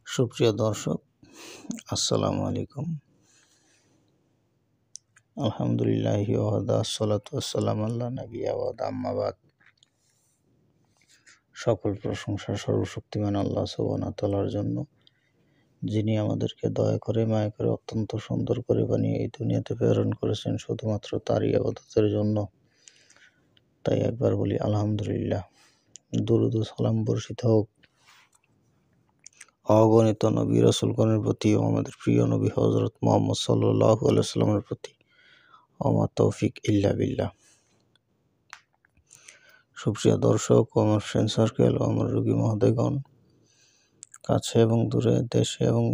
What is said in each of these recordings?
সুপ্রিয় দর্শক, আসসালামু আলাইকুম। আলহামদুলিল্লাহি ওয়াহদা, আসসালাতু ওয়াসসালামু আলা নাবিয়্যা ওয়াদ, আম্মা বাদ। সকল প্রশংসা সর্বশক্তিমান আল্লাহ সুবহানাহু ওয়া তাআলার জন্য, যিনি আমাদেরকে দয়া করে মায়া করে অত্যন্ত সুন্দর করে বানিয়ে এই দুনিয়াতে প্রেরণ করেছেন শুধুমাত্র তারই ইবাদতের জন্য। তাই একবার বলি আলহামদুলিল্লাহ। দুরূদ ও সালাম বর্ষিত হোক অগণিত নবী রাসূলগণের প্রতি ও আমাদের প্রিয় নবী হযরত মুহাম্মদ সাল্লাল্লাহু আলাইহি ওয়াসাল্লামের প্রতি। ওমা তৌফিক ইল্লা বিল্লাহ। সুপ্রিয় দর্শক ও আমার ফ্রেন্ড সার্কেল ও আমার রোগী মহোদয়গণ, কাছে এবং দূরে, দেশে এবং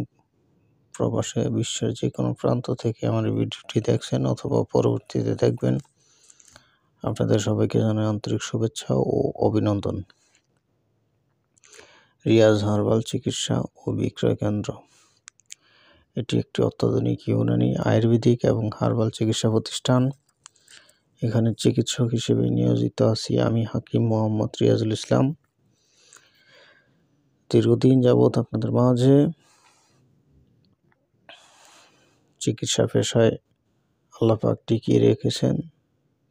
প্রবাসে, বিশ্বের যে কোনো প্রান্ত থেকে আমার এই ভিডিওটি দেখছেন অথবা পরবর্তীতে দেখবেন, আপনাদের সবাইকে জানাই আন্তরিক শুভেচ্ছা ও অভিনন্দন। রিয়াজ হার্বাল চিকিৎসা ও বিক্রয় কেন্দ্র, এটি একটি অত্যাধুনিক ইউনানি, আয়ুর্বেদিক এবং হার্বাল চিকিৎসা প্রতিষ্ঠান। এখানে চিকিৎসক হিসেবে নিয়োজিত আছি আমি, হাকিম মোহাম্মদ রিয়াজুল ইসলাম। দীর্ঘদিন যাবৎ আপনাদের মাঝে চিকিৎসা পেশায় আল্লাহ পাক টিকিয়ে রেখেছেন,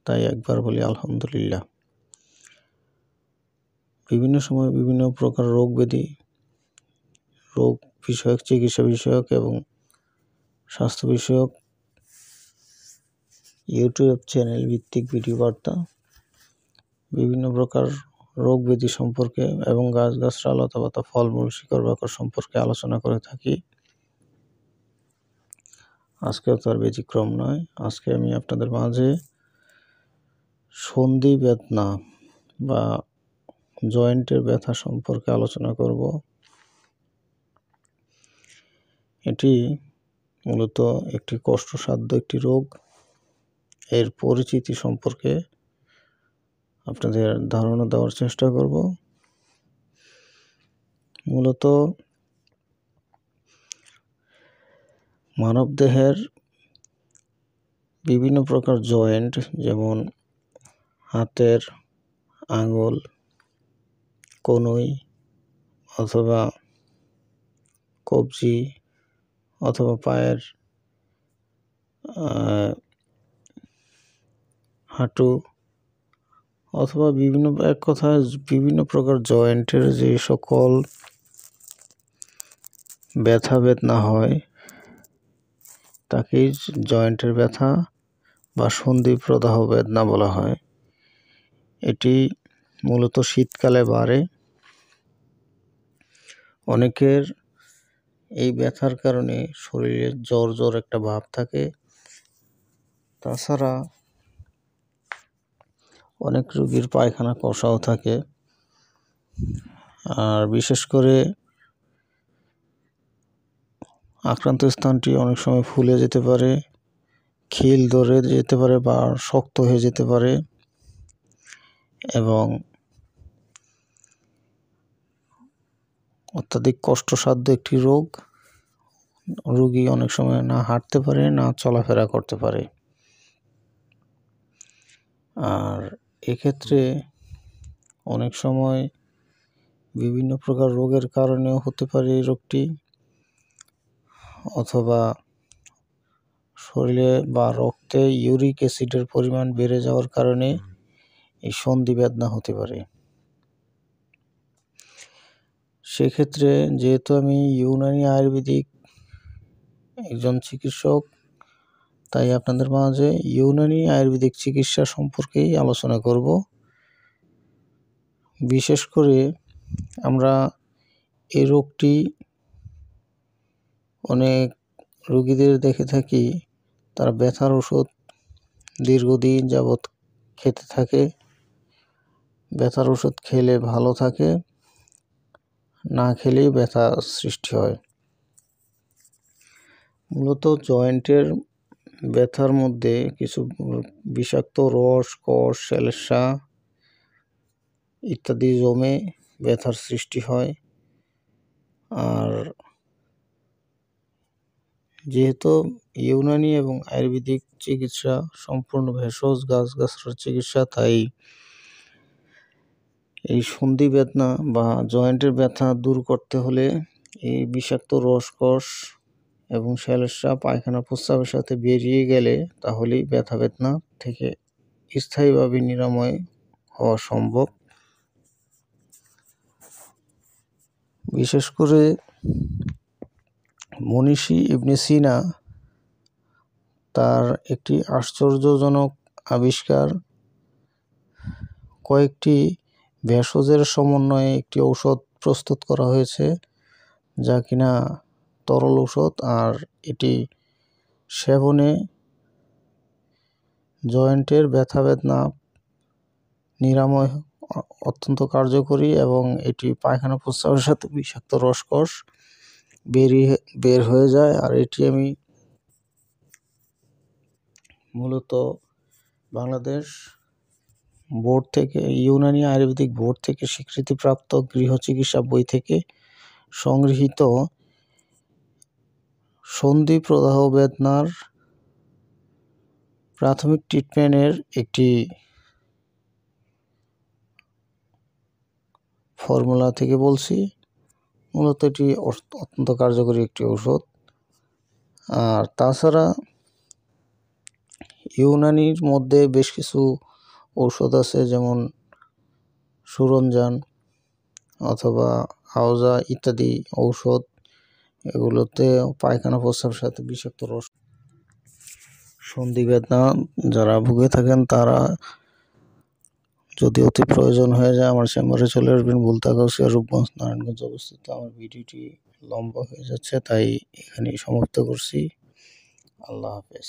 তাই একবার বলি আলহামদুলিল্লাহ। বিভিন্ন সময় বিভিন্ন প্রকার রোগ বিষয়ক, চিকিৎসা বিষয়ক এবং স্বাস্থ্য বিষয়ক ইউটিউব চ্যানেল ভিত্তিক ভিডিও বার্তা, বিভিন্ন প্রকার রোগ ব্যাধি সম্পর্কে এবং গাছগাছরা, লতাপাতা, ফলমূল, শিকড় বাকড় সম্পর্কে আলোচনা করে থাকি। আজকেও তার ব্যতিক্রম নয়। আজকে আমি আপনাদের মাঝে সন্ধি বেদনা বা জয়েন্টের ব্যথা সম্পর্কে আলোচনা করব। এটি মূলত একটি কষ্টসাধ্য একটি রোগ। এর পরিচিতি সম্পর্কে আপনাদের ধারণা দেওয়ার চেষ্টা করব। মূলত মানবদেহের বিভিন্ন প্রকার জয়েন্ট, যেমন হাতের আঙুল, কনুই অথবা কবজি অথবা পায়ের হাঁটু অথবা এক কথায় বিভিন্ন প্রকার জয়েন্টের যে সকল ব্যথা বেদনা হয় তাকেই জয়েন্টের ব্যথা বা সন্ধি প্রদাহ বেদনা বলা হয়। এটি মূলত শীতকালে বাড়ে। অনেকের এই ব্যথার কারণে শরীরে জ্বর একটা ভাব থাকে। তাছাড়া অনেক রোগীর পায়খানা কষাও থাকে। আর বিশেষ করে আক্রান্ত স্থানটি অনেক সময় ফুলে যেতে পারে, খিল ধরে যেতে পারে বা শক্ত হয়ে যেতে পারে এবং অত্যাধিক কষ্টসাধ্য একটি রোগ। রোগী অনেক সময় না হাঁটতে পারে, না চলাফেরা করতে পারে। আর এক্ষেত্রে অনেক সময় বিভিন্ন প্রকার রোগের কারণেও হতে পারে এই রোগটি, অথবা শরীরে বা রক্তে ইউরিক অ্যাসিডের পরিমাণ বেড়ে যাওয়ার কারণে এই সন্ধি বেদনা হতে পারে। সেক্ষেত্রে যেহেতু আমি ইউনানি আয়ুর্বেদিক একজন চিকিৎসক, তাই আপনাদের মাঝে ইউনানি আয়ুর্বেদিক চিকিৎসা সম্পর্কেই আলোচনা করব। বিশেষ করে আমরা এই রোগটি অনেক রোগীদের দেখে থাকি, তারা ব্যথার ওষুধ দীর্ঘদিন যাবৎ খেতে থাকে। ব্যথার ওষুধ খেলে ভালো থাকে, না খেলেই ব্যথা সৃষ্টি হয়। মূলত জয়েন্টের ব্যথার মধ্যে কিছু বিষাক্ত রস, কষ, শ্লেষ্মা ইত্যাদি জমে ব্যথার সৃষ্টি হয়। আর যেহেতু ইউনানি এবং আয়ুর্বেদিক চিকিৎসা সম্পূর্ণ ভেষজ গাছগাছড়ার চিকিৎসা, তাই এই সন্ধি বেদনা বা জয়েন্টের ব্যথা দূর করতে হলে এই বিষাক্ত রসকস এবং শ্যালেশা পায়খানা প্রস্রাবের সাথে বেরিয়ে গেলে তাহলেই ব্যথা বেদনা থেকে স্থায়ীভাবে নিরাময় হওয়া সম্ভব। বিশেষ করে মনীষী ইবনে সিনা তার একটি আশ্চর্যজনক আবিষ্কার, কয়েকটি ভেষজের সমন্বয়ে একটি ঔষধ প্রস্তুত করা হয়েছে যা কিনা তরল ঔষধ, আর এটি সেবনে জয়েন্টের ব্যথা বেদনা নিরাময় অত্যন্ত কার্যকরী এবং এটি পায়খানা প্রস্রাবের সাথে বিষাক্ত রসকস বের হয়ে যায়। আর এটি আমি মূলত বাংলাদেশ বোর্ড থেকে, ইউনানি আয়ুর্বেদিক বোর্ড থেকে স্বীকৃতিপ্রাপ্ত গৃহ চিকিৎসা বই থেকে সংগৃহীত সন্ধি প্রদাহ বেদনার প্রাথমিক ট্রিটমেন্টের একটি ফর্মুলা থেকে বলছি। মূলত এটি অত্যন্ত কার্যকরী একটি ঔষধ। আর তাছাড়া ইউনানির মধ্যে বেশ কিছু ঔষধ আছে, যেমন সুরঞ্জান অথবা আওজা ইত্যাদি ঔষধ। এগুলোতে পায়খানা প্রস্রাবের সাথে বিষাক্ত রস সন্ধি বেদনা যারা ভুগে থাকেন তারা যদি অতি প্রয়োজন হয়ে যায় আমার চেম্বারে চলে আসবেন। ভুলতাগাউসিয়া, রূপগঞ্জ, নারায়ণগঞ্জ অবস্থিত। আমার ভিডিওটি লম্বা হয়ে যাচ্ছে, তাই এখানেই সমাপ্ত করছি। আল্লাহ হাফেজ।